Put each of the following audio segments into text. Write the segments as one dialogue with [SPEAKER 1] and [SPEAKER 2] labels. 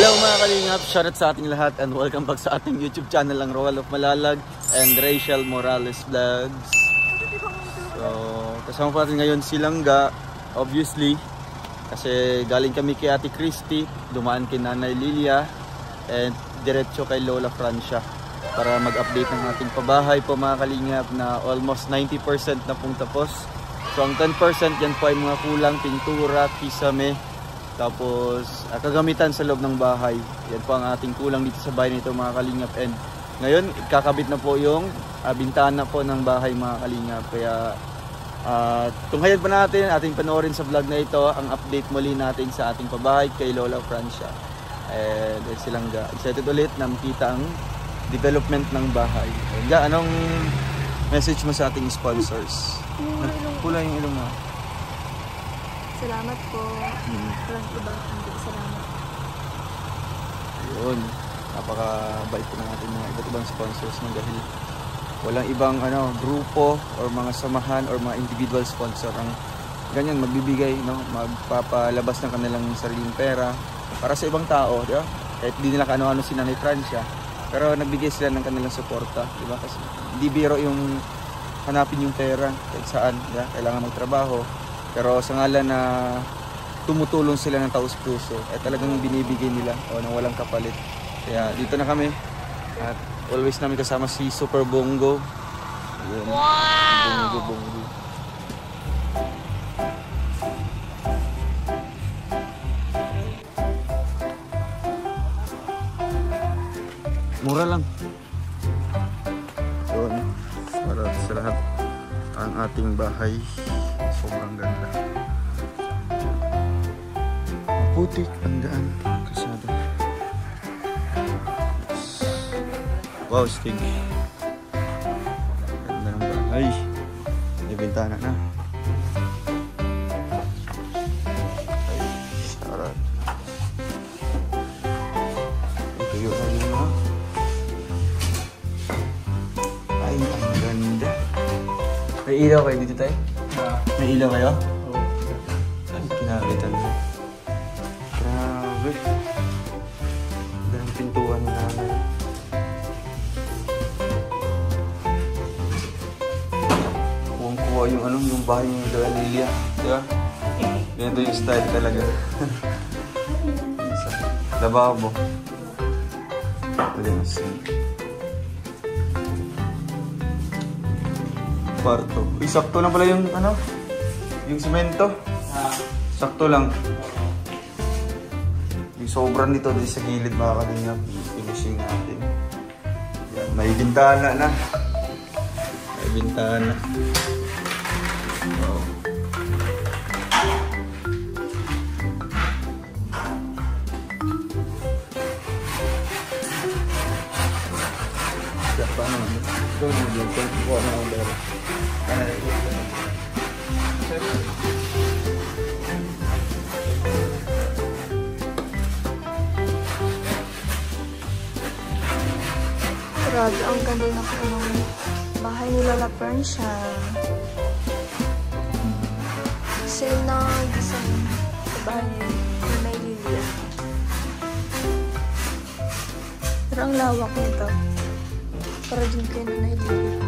[SPEAKER 1] Hello mga kalingap, shoutout sa ating lahat and welcome back sa ating YouTube channel ang Roel of Malalag and Rachel Morales Vlogs. So, kasama po natin ngayon si Langga, obviously, kasi galing kami kay Ate Christy, dumaan kay Nanay Lilia, and diretso kay Lola Francia para mag-update ng ating pabahay po mga kalingap na almost 90% na pong tapos. So ang 10% yan po ay mga kulang, pintura, kisame, tapos kagamitan sa loob ng bahay. Yan po ang ating kulang dito sa bahay nito mga kalingap. And ngayon kakabit na po yung bintana po ng bahay mga kalingap. Kaya tunghayan pa natin, ating panoorin sa vlog na ito ang update muli natin sa ating pabahay kay Lola Francia. And silang excited ulit na makita ang development ng bahay. And anong message mo sa ating sponsors? Pula yung ilong mo.
[SPEAKER 2] Salamat po. Walang iba. Salamat.
[SPEAKER 1] Yun. Napaka-bait po ng ating mga iba't ibang sponsors no? Dahil walang ibang grupo or mga samahan or mga individual sponsor ang ganyan magbibigay, no? Magpapalabas ng kanilang sariling pera para sa ibang tao, di ba? Kahit di nila kano-ano si Nanay Francia, pero nagbigay sila ng kanilang suporta, di ba? Kasi hindi biro yung hanapin yung pera kahit saan, di ba? Kailangan magtrabaho, pero sa ngalan na tumutulong sila ng taus-puso, talagang binibigay nila nang walang kapalit. Kaya dito na kami at always namin kasama si Super Bongo. Yun. Wow! Bongo. Mura lang. Yun. Para sa lahat ang ating bahay. Sobrang ganda. Putik, ang daan, kasada. Wow, stig. Ganda ng bahay. May bintana na. Ay, sarap. Ito yun na yun, ha? Ay, ang ganda. May ilaw kayo dito tayo? May ilaw kayo? Oo. Ay, kinakitan mo. Grabe. Ganda ng pintuan na namin. Kuha yung bahay ng Lola Lilia, di ba? Ganito yung style talaga. Lababo. Kwarto. Uy, sakto lang pala yung yung simento. Sakto lang. Yung sobrang dito sa gilid mga kalingap. Finishing natin. Yan, may bintana na. May bintana. Wow. Siapa naman? Ito mo dyan. Kuha na ang dara.
[SPEAKER 2] Grabe, ang ganda na po ng bahay ni Lola Francia. Same na design sa bahay ni Nanay Lilia. Pero ang lawak nito. Para din kay Nanay Lilia.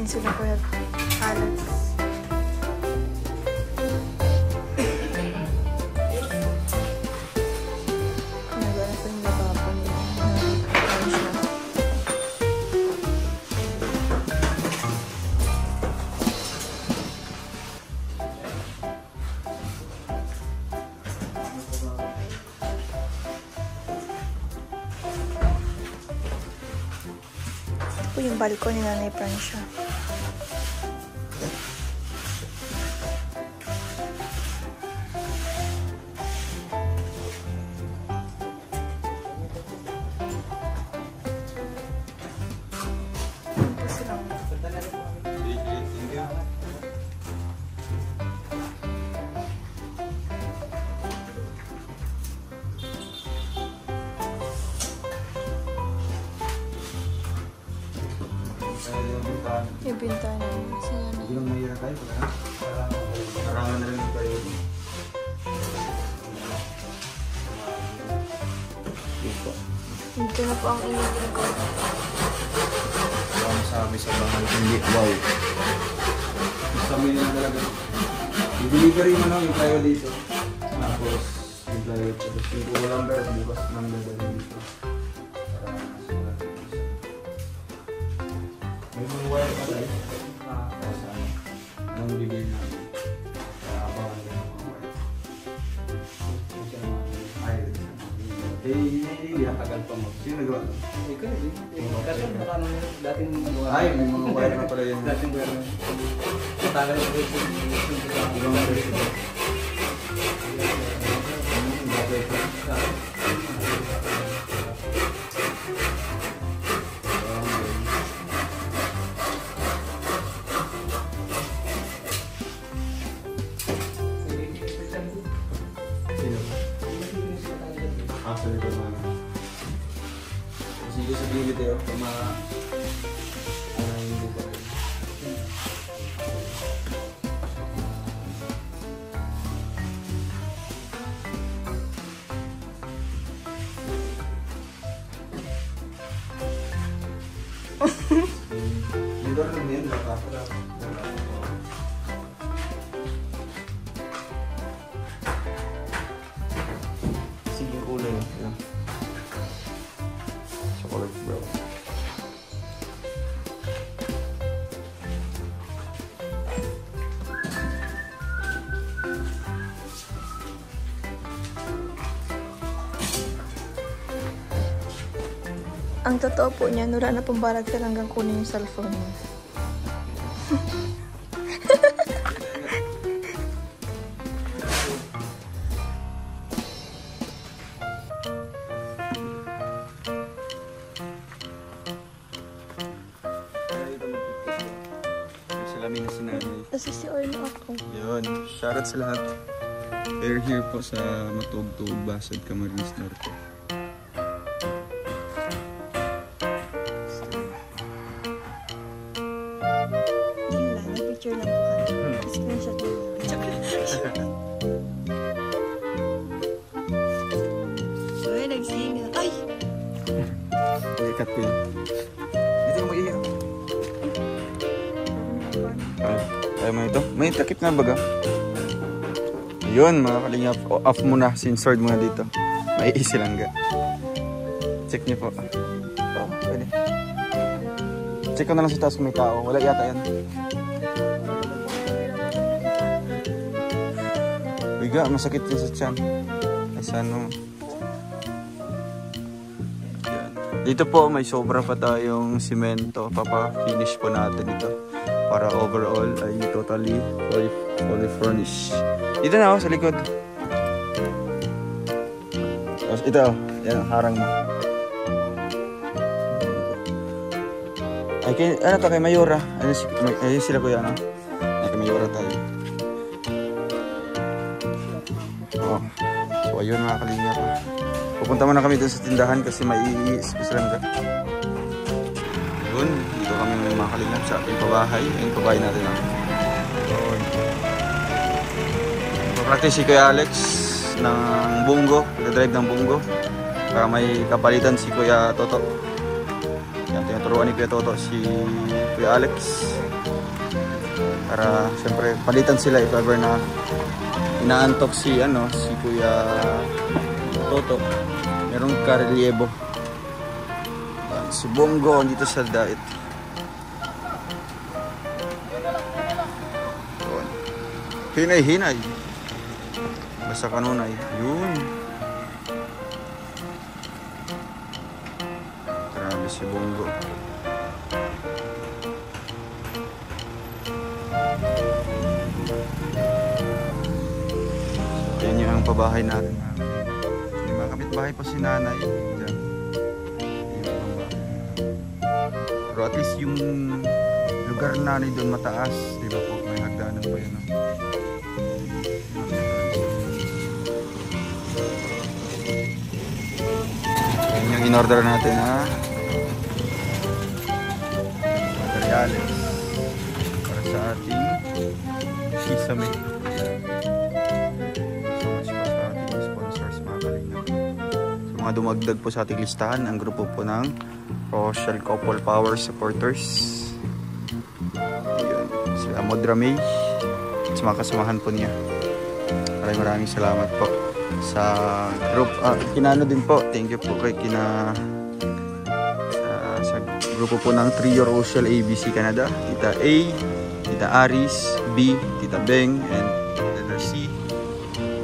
[SPEAKER 2] Sila po yung Alex. Nagana po yung lababo niya. Ito po yung balkon ni Nanay Francia.
[SPEAKER 1] yung bintana.
[SPEAKER 2] Yung bintana. Saan
[SPEAKER 1] Hindi lang mahirap tayo. Karangan na rin tayo. Dito.
[SPEAKER 2] Dito na po ang inyong ko.
[SPEAKER 1] Ang sabi sa bahay. Hindi. Wow. Sabi nila talaga. I-delivery mo lang yung tayo dito. Tapos yung tayo. Tapos yung kulang ba bukas nang dadalhin dito. Para masulat. May mga wire pa tayo. Anong bibili namin? Kaya abangan din yung mga wire.
[SPEAKER 3] Tagal pa mo.
[SPEAKER 1] Sino nagawa ito?
[SPEAKER 3] Ikaw eh. Kasi ano dating mga
[SPEAKER 1] Ay, may mga wire na pala yun.
[SPEAKER 3] dating wire na. Matagal na rin
[SPEAKER 1] Ibang wire ito. Actually, ito naman. Sige, sabihin ko tayo. Hindi pa rin. Dito rin naman yun. Sige, kulay. Yan. Chocolate brown.
[SPEAKER 2] Ang totoo po niya, wala na pong balag talagang kunin yung cellphone niya.
[SPEAKER 1] Salamin na si nanay.
[SPEAKER 2] Kasi si Orno ako.
[SPEAKER 1] Yun, shoutout sa lahat. We're here po sa Matugtog, Basad, Camarines Norte.
[SPEAKER 2] Yun lang, nag-picture lang po kami. Screenshot lang. Uy, nag-sing. Ay!
[SPEAKER 1] Ikat ko yun. Dito ka mag-iyak. Kaya mo ito. May takip na baga. Ayun mga kalingap. Off muna. Censored muna dito. May easy lang ga. Check niyo po. Pwede. Check ko na lang sa taas kung may tao. Wala yata yan. Biga, masakit yun sa tiyan. Ay saan yan. Dito po may sobra pa tayong simento. Papa-finish po natin ito. Para overall ay totally fully furnished. Dito na ako sa likod. Tapos ito, yan, harang mo. Ay, ano to kay Mayora? Ayun sila kuya, no? Ay, kay Mayora tayo. Oh. So, ayun mga kalingap. Pupunta muna kami dun sa tindahan kasi may special lang ka. Yun, dito kami mga kalingap sa ating pabahay. Ayun, pabahay natin lang. Practice si Kuya Alex ng bunggo, nag-drive ng bunggo para may kapalitan si Kuya Toto. Yan, tinuturuan ni Kuya Toto si Kuya Alex para siyempre palitan sila if ever na inaantok si Kuya Toto. Merong karelyebo. Si Bongo dito sa diet. Hinay-hinay. Basta kanunay. Yun. Grabe si Bongo. So, yun yung pabahay natin. May mga kapitbahay pa si nanay. Diyan. Pero at least yung lugar na nanay doon mataas. Diba po? May hagdanan pa yun. Yan yung in-order natin ha. Morales para sa ating sesame. So much po sa ating sponsors mga kalingap. So mga dumagdag po sa ating listahan ang grupo po ng Rochelle Couple Power Supporters. Ayun, sila Modra May at sa mga kasamahan po niya. Maraming salamat po sa group. Kinano din po, thank you po kay sa grupo po ng Trio Rochelle ABC Canada, Tita A, Tita Aris, B, Tita Beng, and letter C,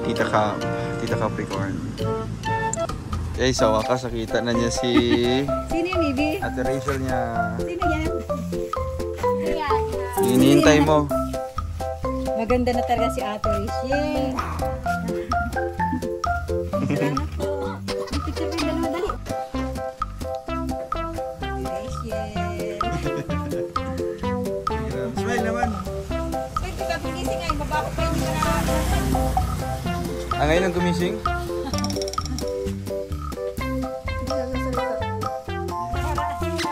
[SPEAKER 1] Tita Capricorn. Okay, sa wakas nakita na niya si
[SPEAKER 2] Sino yung Bibi?
[SPEAKER 1] Ate Rachel niya.
[SPEAKER 2] Sino yan?
[SPEAKER 1] Hinihintay mo.
[SPEAKER 2] Maganda na talaga si Ate Rachel. Salamat po. May picture pa yung dalawa, dali. Rachel.
[SPEAKER 1] Smile naman.
[SPEAKER 2] Pwede ka gumising ngayon. Babako pa yung karaan.
[SPEAKER 1] Ngayon ang gumising?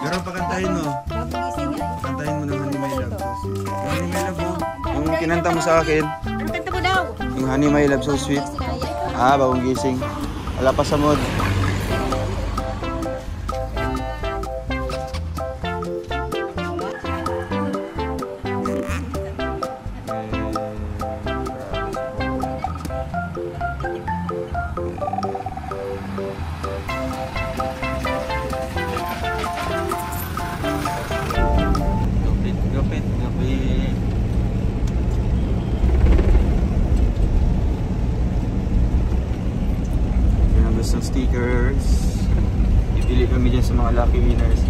[SPEAKER 1] Pero pakantahin mo.
[SPEAKER 2] Bagugising ngayon.
[SPEAKER 1] Kantahin mo ng Honey My Love. Honey My Love mo. Yung kinanta mo sa akin.
[SPEAKER 2] Ano kanta mo daw?
[SPEAKER 1] Yung Honey My Love so sweet. Bagong gising. Wala pa sa mood. Gapit. Yung gusto ng stickers. Ipili kami dyan sa mga lucky winners.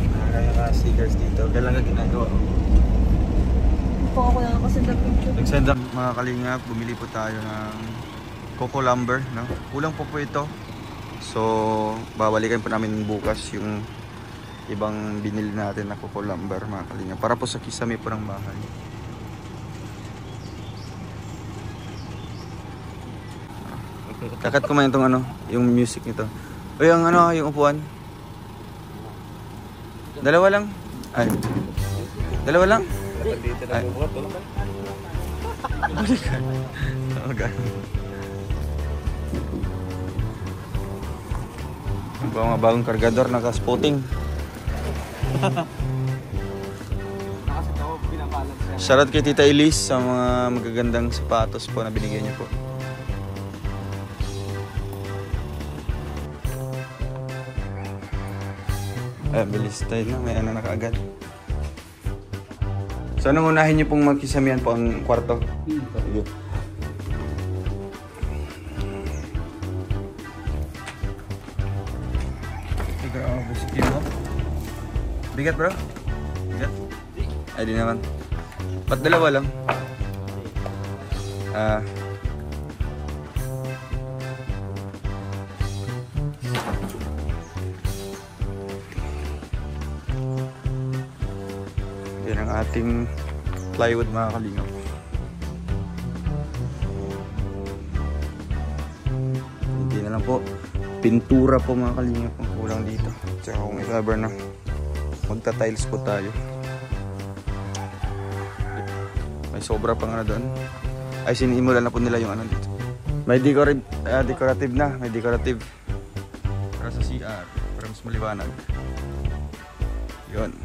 [SPEAKER 1] Nakakaya stickers dito. Kailan ka ginagawa?
[SPEAKER 2] Po ako lang ako sa picture.
[SPEAKER 1] Nagsend up mga kalingap. Bumili po tayo ng Coco Lumber. No? Kulang po ito. So, babalikan po namin bukas yung ibang binili natin na Coco Lumber mga kalingap. Para po sa kisame po ng bahay. Kakat kumain itong yung music nito. O yung yung upuan. Dalawa lang. Ay. Dalawa lang. Ay. Okay. Mga bagong kargador, naka-spotting. Shoutout kay Tita Elise sa mga magagandang sapatos po na binigyan niyo po. Bilis tayo na, may na kaagad. So anong unahin niyo pong magkisamihan po ang kwarto? Sige. Bigat bro? Bigat? Ay di naman. Ba't dalawa lang? Yan ang ating plywood mga kalingap. Hindi na lang po. Pintura po mga kalingap ang kulang dito. Tsaka kung i-cover na, magta-tiles po tayo. May sobra pang doon. Ay sinimulan na po nila yung dito. May decorative na. May decorative. Para sa CR. Para mas maliwanag. Yun.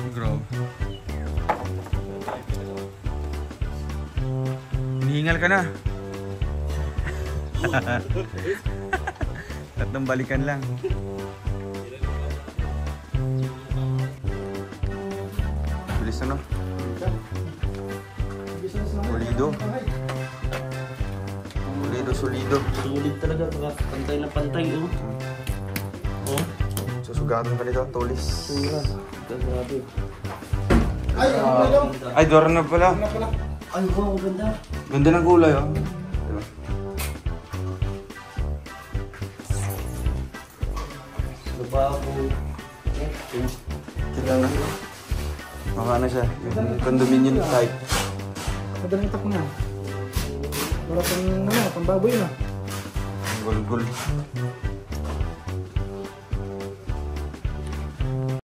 [SPEAKER 1] Grabe. Hinihingal ka na. Tatlong balikan lang. Bilis na no? Solido.
[SPEAKER 3] Sulit talaga, pantay na pantay oh. Oh.
[SPEAKER 1] Susugatan ka nito, tulis.
[SPEAKER 3] Sura. Grabe.
[SPEAKER 1] Ay, doorknob pala.
[SPEAKER 3] Ay, wow, ganda.
[SPEAKER 1] Ganda ng kulay, oh. Diba?
[SPEAKER 3] Lababo.
[SPEAKER 1] Kita na. Maka na siya. Yung condominium type.
[SPEAKER 4] Madaling tak na. Wala pang, pambaboy na.
[SPEAKER 1] Gulgul.